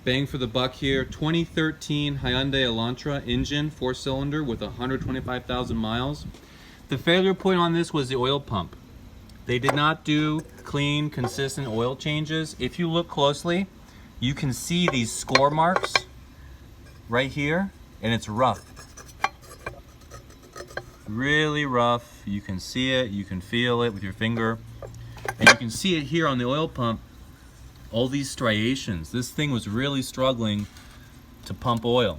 Bang for the buck here. 2013 Hyundai Elantra engine, 4-cylinder with 125,000 miles. The failure point on this was the oil pump. They did not do clean, consistent oil changes. If you look closely, you can see these score marks right here, and it's rough. Really rough. You can see it, you can feel it with your finger. And you can see it here on the oil pump, all these striations. This thing was really struggling to pump oil.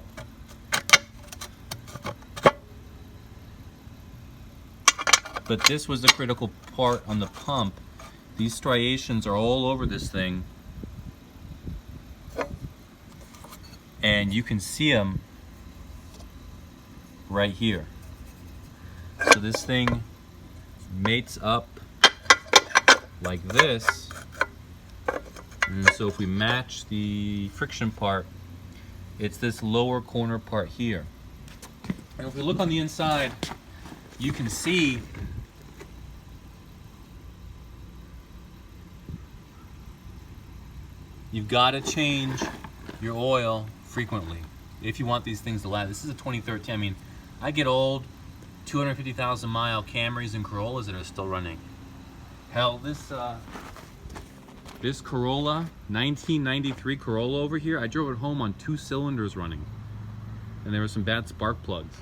But this was the critical part on the pump. These striations are all over this thing. And you can see them right here. So this thing mates up like this. And so if we match the friction part, it's this lower corner part here. And if we look on the inside, you can see you've got to change your oil frequently if you want these things to last. This is a 2013. I mean, I get old 250,000 mile Camrys and Corollas that are still running. Hell, this Corolla, 1993 Corolla over here, I drove it home on 2 cylinders running. And there were some bad spark plugs.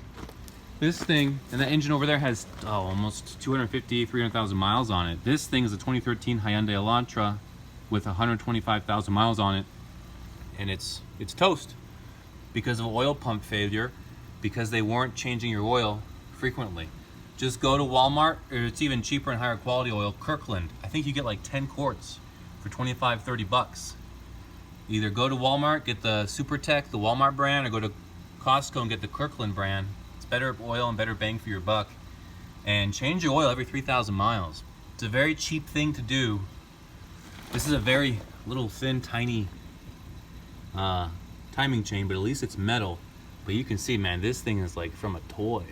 This thing, and that engine over there has almost 250, 300,000 miles on it. This thing is a 2013 Hyundai Elantra with 125,000 miles on it. And it's toast because of oil pump failure, because they weren't changing your oil frequently. Just go to Walmart, or it's even cheaper and higher quality oil, Kirkland. I think you get like 10 quarts for 25, 30 bucks. Either go to Walmart, get the SuperTech, the Walmart brand, or go to Costco and get the Kirkland brand. It's better oil and better bang for your buck. And change your oil every 3,000 miles. It's a very cheap thing to do. This is a very little thin, tiny timing chain, but at least it's metal. But you can see, man, this thing is like from a toy.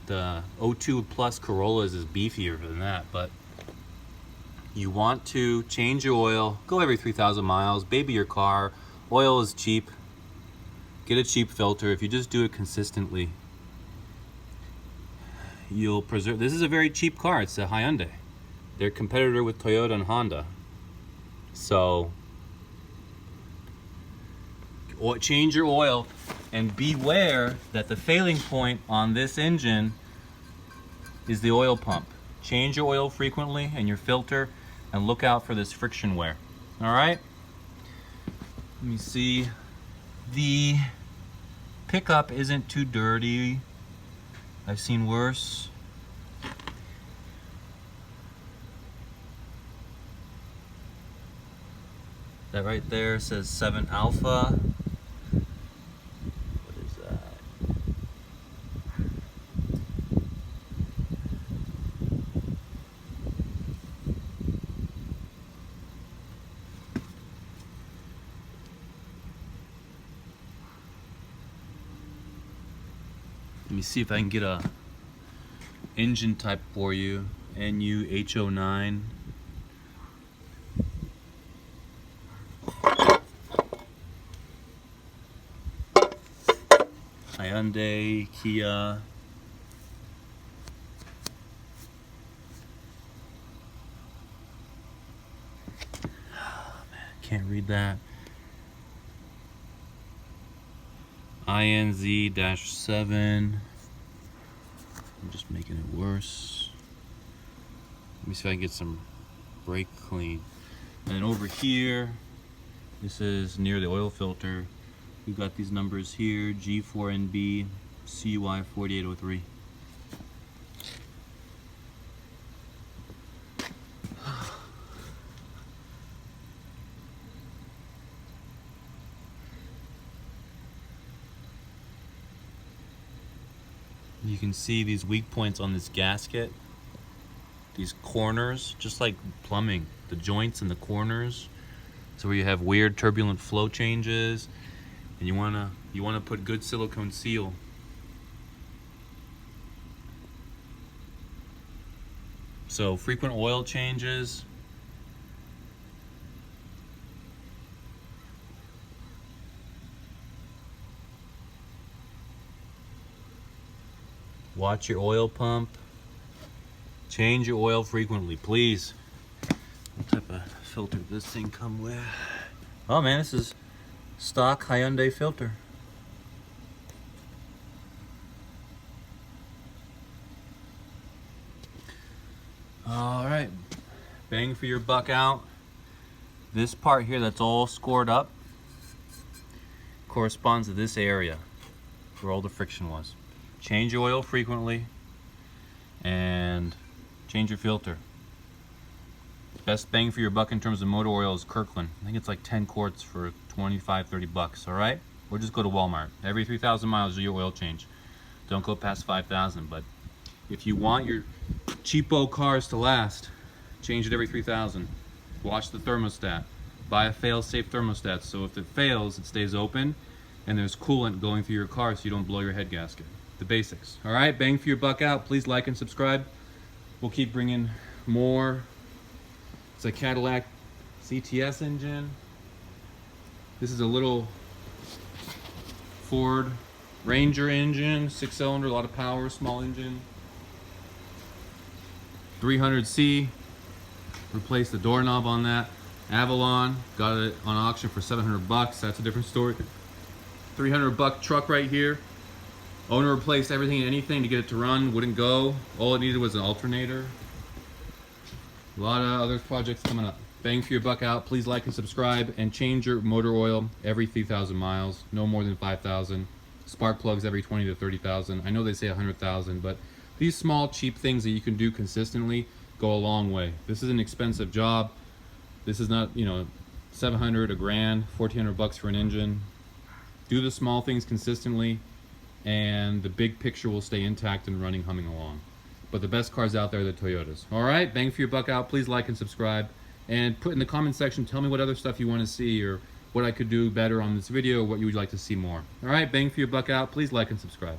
The 02 Plus Corollas is beefier than that, but you want to change your oil, go every 3,000 miles, baby your car. Oil is cheap. Get a cheap filter. If you just do it consistently, you'll preserve. This is a very cheap car. It's a Hyundai. They're a competitor with Toyota and Honda. So change your oil, and beware that the failing point on this engine is the oil pump. Change your oil frequently and your filter, and look out for this friction wear. All right? Let me see. The pickup isn't too dirty. I've seen worse. That right there says 7 Alpha. What is that? Let me see if I can get a engine type for you. NUH09. Hyundai, Kia. Oh, man, can't read that. INZ-7. I'm just making it worse. Let me see if I can get some brake clean. And then over here, this is near the oil filter. We've got these numbers here, G4NB, CY4803. You can see these weak points on this gasket, these corners, just like plumbing, the joints and the corners. So where you have weird turbulent flow changes, and you wanna put good silicone seal. So frequent oil changes. Watch your oil pump. Change your oil frequently, please. What type of filter does this thing come with? Oh man, this is stock Hyundai filter. All right, bang for your buck out. This part here that's all scored up corresponds to this area where all the friction was. Change your oil frequently and change your filter. Best bang for your buck in terms of motor oil is Kirkland. I think it's like 10 quarts for 25, 30 bucks, all right? Or just go to Walmart. Every 3,000 miles do your oil change. Don't go past 5,000, but if you want your cheapo cars to last, change it every 3,000. Watch the thermostat. Buy a fail-safe thermostat so if it fails, it stays open and there's coolant going through your car so you don't blow your head gasket. The basics. All right, bang for your buck out. Please like and subscribe. We'll keep bringing more. It's a Cadillac CTS engine. This is a little Ford Ranger engine, 6-cylinder, a lot of power, small engine. 300C, replaced the doorknob on that. Avalon, got it on auction for 700 bucks. That's a different story. 300 buck truck right here. Owner replaced everything and anything to get it to run, wouldn't go. All it needed was an alternator. A lot of other projects coming up. Bang for your buck out. Please like and subscribe and change your motor oil every 3,000 miles, no more than 5,000. Spark plugs every 20 to 30,000. I know they say 100,000, but these small cheap things that you can do consistently go a long way. This is an expensive job. This is not, 700, a grand, 1,400 bucks for an engine. Do the small things consistently and the big picture will stay intact and running, humming along. But the best cars out there are the Toyotas. All right, bang for your buck out. Please like and subscribe. And put in the comment section, tell me what other stuff you want to see or what I could do better on this video or what you would like to see more. All right, bang for your buck out. Please like and subscribe.